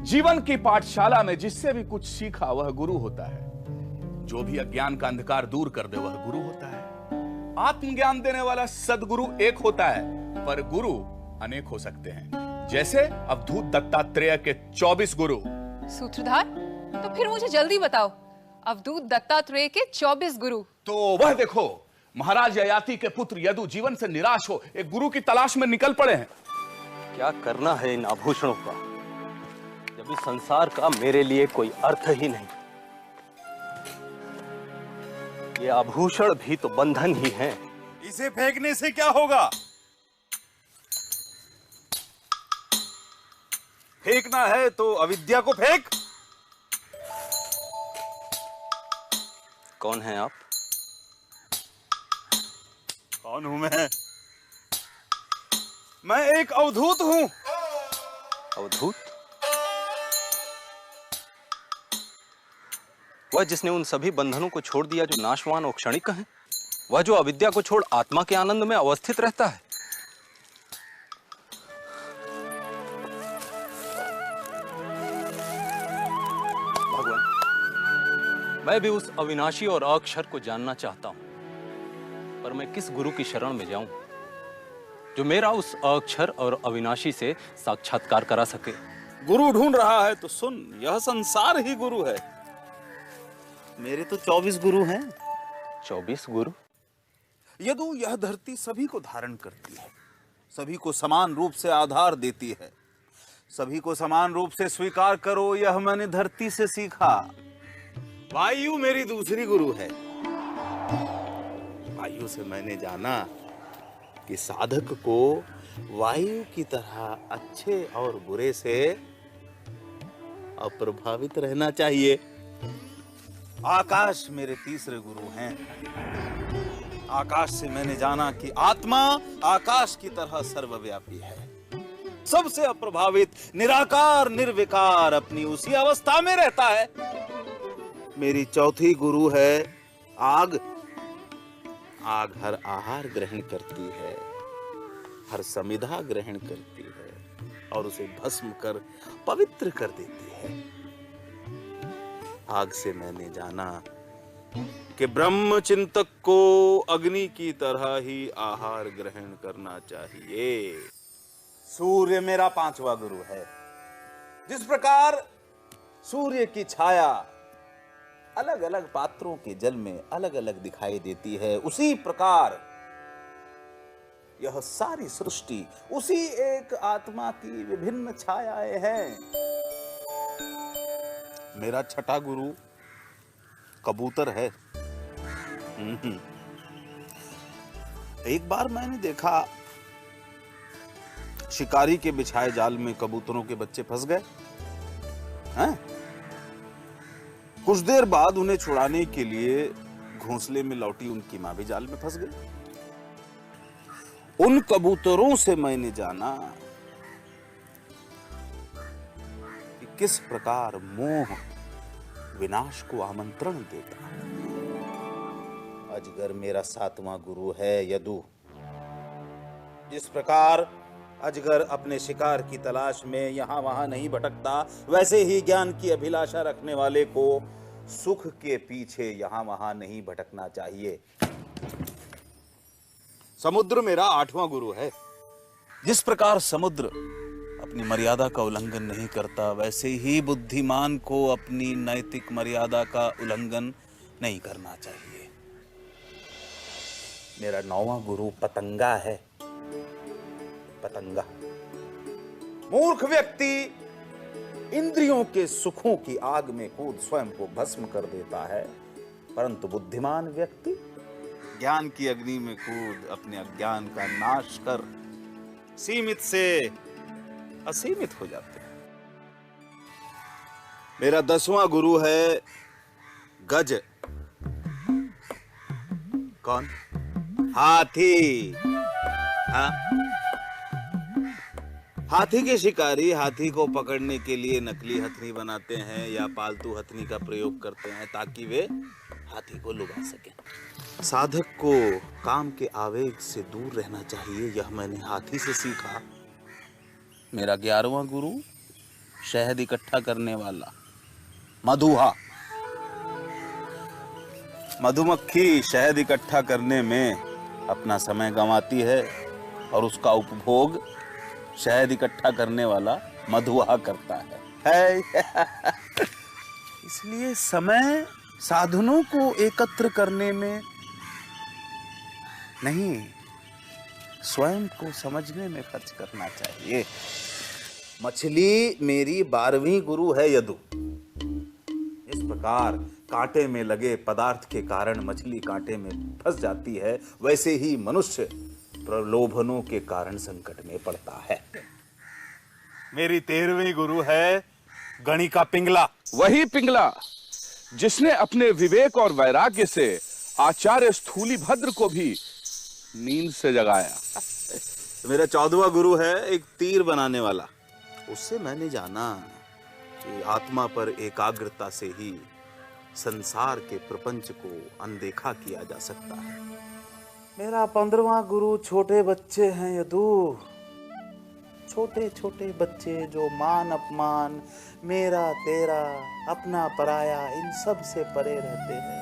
जीवन की पाठशाला में जिससे भी कुछ सीखा वह गुरु होता है। जो भी अज्ञान का अंधकार दूर कर दे वह गुरु होता है। आत्मज्ञान देने वाला सदगुरु एक होता है, पर गुरु अनेक हो सकते हैं, जैसे अवधूत दत्तात्रेय के 24 गुरु। सूत्रधार, तो फिर मुझे जल्दी बताओ, अवधूत दत्तात्रेय के 24 गुरु। तो वह देखो, महाराज ययाति के पुत्र यदु जीवन से निराश हो एक गुरु की तलाश में निकल पड़े हैं। क्या करना है इन आभूषणों का, जब इस संसार का मेरे लिए कोई अर्थ ही नहीं। ये आभूषण भी तो बंधन ही हैं। इसे फेंकने से क्या होगा? फेंकना है तो अविद्या को फेंक। कौन है आप? कौन हूं मैं? मैं एक अवधूत हूं। अवधूत? वह जिसने उन सभी बंधनों को छोड़ दिया जो नाशवान और क्षणिक हैं? वह जो अविद्या को छोड़ आत्मा के आनंद में अवस्थित रहता है? भगवान, मैं भी उस अविनाशी और अक्षर को जानना चाहता हूं, पर मैं किस गुरु की शरण में जाऊं जो मेरा उस अक्षर और अविनाशी से साक्षात्कार करा सके? गुरु ढूंढ रहा है तो सुन, यह संसार ही गुरु है। मेरे तो 24 गुरु हैं। 24 गुरु? यदु यह धरती सभी को धारण करती है, सभी को समान रूप से आधार देती है। सभी को समान रूप से स्वीकार करो, यह मैंने धरती से सीखा। वायु मेरी दूसरी गुरु है। वायु से मैंने जाना कि साधक को वायु की तरह अच्छे और बुरे से अप्रभावित रहना चाहिए। आकाश मेरे तीसरे गुरु हैं। आकाश से मैंने जाना कि आत्मा आकाश की तरह सर्वव्यापी है, सबसे अप्रभावित, निराकार निर्विकार अपनी उसी अवस्था में रहता है। मेरी चौथी गुरु है आग। आग हर आहार ग्रहण करती है, हर समिधा ग्रहण करती है और उसे भस्म कर पवित्र कर देती है। आग से मैंने जाना कि ब्रह्म चिंतक को अग्नि की तरह ही आहार ग्रहण करना चाहिए। सूर्य मेरा पांचवा गुरु है। जिस प्रकार सूर्य की छाया अलग अलग पात्रों के जल में अलग अलग दिखाई देती है, उसी प्रकार यह सारी सृष्टि उसी एक आत्मा की विभिन्न छायाएं हैं। मेरा छठा गुरु कबूतर है। एक बार मैंने देखा शिकारी के बिछाए जाल में कबूतरों के बच्चे फंस गए हैं। कुछ देर बाद उन्हें छुड़ाने के लिए घोंसले में लौटी उनकी मां भी जाल में फंस गई। उन कबूतरों से मैंने जाना कि किस प्रकार मोह विनाश को आमंत्रण देता है। अजगर मेरा सातवां गुरु है यदु। जिस प्रकार अजगर अपने शिकार की तलाश में यहां वहां नहीं भटकता, वैसे ही ज्ञान की अभिलाषा रखने वाले को सुख के पीछे यहां वहां नहीं भटकना चाहिए। समुद्र मेरा आठवां गुरु है। जिस प्रकार समुद्र अपनी मर्यादा का उल्लंघन नहीं करता, वैसे ही बुद्धिमान को अपनी नैतिक मर्यादा का उल्लंघन नहीं करना चाहिए। मेरा नौवां गुरु पतंगा है। पतंगा मूर्ख व्यक्ति इंद्रियों के सुखों की आग में कूद स्वयं को भस्म कर देता है, परंतु बुद्धिमान व्यक्ति ज्ञान की अग्नि में कूद अपने अज्ञान का नाश कर सीमित से असीमित हो जाते हैं। मेरा 10वां गुरु है गज। कौन? हाथी। हाँ? हाथी के शिकारी हाथी को पकड़ने के लिए नकली हथनी बनाते हैं या पालतू हथनी का प्रयोग करते हैं ताकि वे हाथी को लुभा सकें। साधक को काम के आवेग से दूर रहना चाहिए, यह मैंने हाथी से सीखा। मेरा 11वां गुरु शहद इकट्ठा करने वाला मधुहा। मधुमक्खी शहद इकट्ठा करने में अपना समय गंवाती है और उसका उपभोग शहद इकट्ठा करने वाला मधुहा करता है। इसलिए समय साधनों को एकत्र करने में नहीं, स्वयं को समझने में खर्च करना चाहिए। मछली मेरी 12वीं गुरु है यदु। इस प्रकार कांटे में लगे पदार्थ के कारण मछली कांटे में फंस जाती है, वैसे ही मनुष्य प्रलोभनों के कारण संकट में पड़ता है। मेरी 13वीं गुरु है गणिका पिंगला। वही पिंगला जिसने अपने विवेक और वैराग्य से आचार्य स्थूलीभद्र को भी नींद से जगाया। मेरा 14वां गुरु है एक तीर बनाने वाला। उससे मैंने जाना कि आत्मा पर एकाग्रता से ही संसार के प्रपंच को अनदेखा किया जा सकता है। मेरा 15वां गुरु छोटे बच्चे हैं यदु। छोटे छोटे बच्चे जो मान अपमान, मेरा तेरा, अपना पराया, इन सब से परे रहते हैं।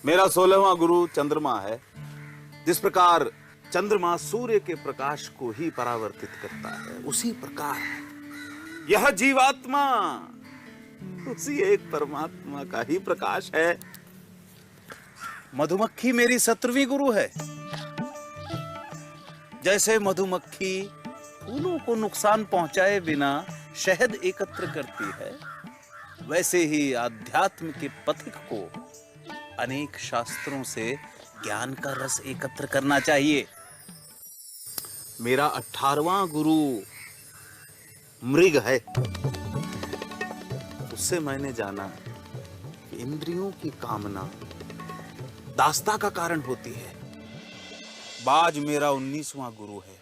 मेरा 16वां गुरु चंद्रमा है। जिस प्रकार चंद्रमा सूर्य के प्रकाश को ही परावर्तित करता है, उसी प्रकार यह जीवात्मा उसी एक परमात्मा का ही प्रकाश है। मधुमक्खी मेरी 17वीं गुरु है। जैसे मधुमक्खी फूलों को नुकसान पहुंचाए बिना शहद एकत्र करती है, वैसे ही आध्यात्म के पथिक को अनेक शास्त्रों से ज्ञान का रस एकत्र करना चाहिए। मेरा 18वां गुरु मृग है। उससे मैंने जाना कि इंद्रियों की कामना दास्ता का कारण होती है। बाज मेरा 19वां गुरु है।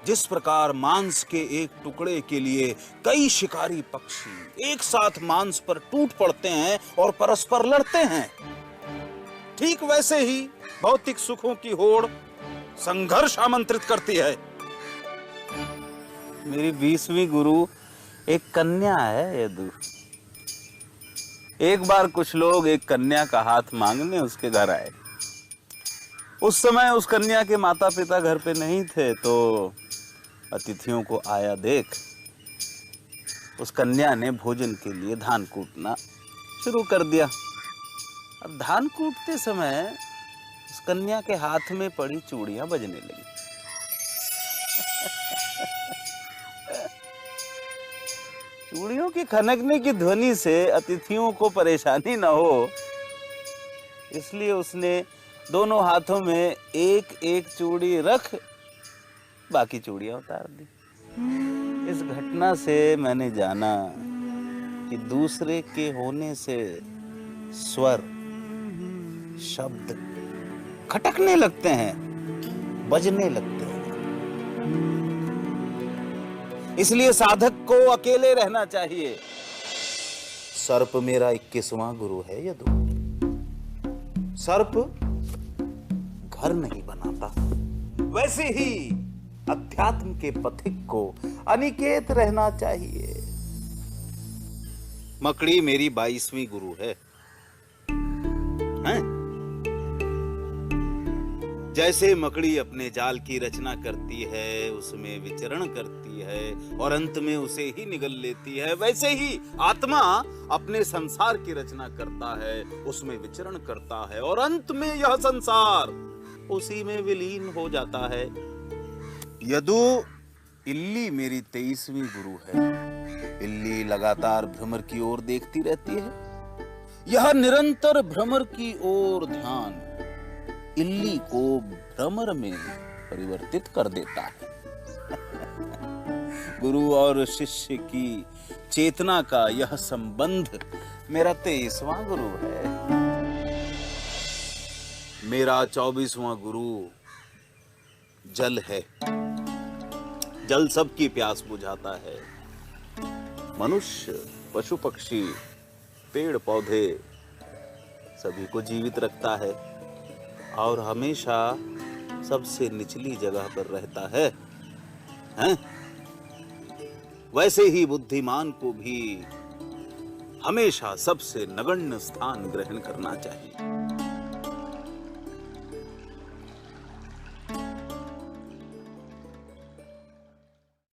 जिस प्रकार मांस के एक टुकड़े के लिए कई शिकारी पक्षी एक साथ मांस पर टूट पड़ते हैं और परस्पर लड़ते हैं, ठीक वैसे ही भौतिक सुखों की होड़ संघर्ष आमंत्रित करती है। मेरी 20वीं गुरु एक कन्या है यदु। एक बार कुछ लोग एक कन्या का हाथ मांगने उसके घर आए। उस समय उस कन्या के माता पिता घर पे नहीं थे, तो अतिथियों को आया देख उस कन्या ने भोजन के लिए धान कूटना शुरू कर दिया। अब धान कूटते समय उस कन्या के हाथ में पड़ी चूड़ियां बजने लगी। चूड़ियों की खनकने की ध्वनि से अतिथियों को परेशानी न हो, इसलिए उसने दोनों हाथों में एक एक चूड़ी रख बाकी चूड़ियां उतार दी। इस घटना से मैंने जाना कि दूसरे के होने से स्वर, शब्द खटकने लगते हैं, बजने लगते हैं। इसलिए साधक को अकेले रहना चाहिए। सर्प मेरा 21वां गुरु है यदु। सर्प घर नहीं बनाता, वैसे ही अध्यात्म के पथिक को अनिकेत रहना चाहिए। मकड़ी मेरी 22वीं गुरु है। हैं? जैसे मकड़ी अपने जाल की रचना करती है, उसमें विचरण करती है और अंत में उसे ही निगल लेती है, वैसे ही आत्मा अपने संसार की रचना करता है, उसमें विचरण करता है और अंत में यह संसार उसी में विलीन हो जाता है। यदु इल्ली मेरी 23वीं गुरु है। इल्ली लगातार भ्रमर की ओर देखती रहती है। यह निरंतर भ्रमर की ओर ध्यान इल्ली को भ्रमर में परिवर्तित कर देता है। गुरु और शिष्य की चेतना का यह संबंध मेरा 23वां गुरु है। मेरा 24वां गुरु जल है। जल सबकी प्यास बुझाता है। मनुष्य, पशु पक्षी, पेड़ पौधे सभी को जीवित रखता है और हमेशा सबसे निचली जगह पर रहता है। हैं? वैसे ही बुद्धिमान को भी हमेशा सबसे नगण्य स्थान ग्रहण करना चाहिए।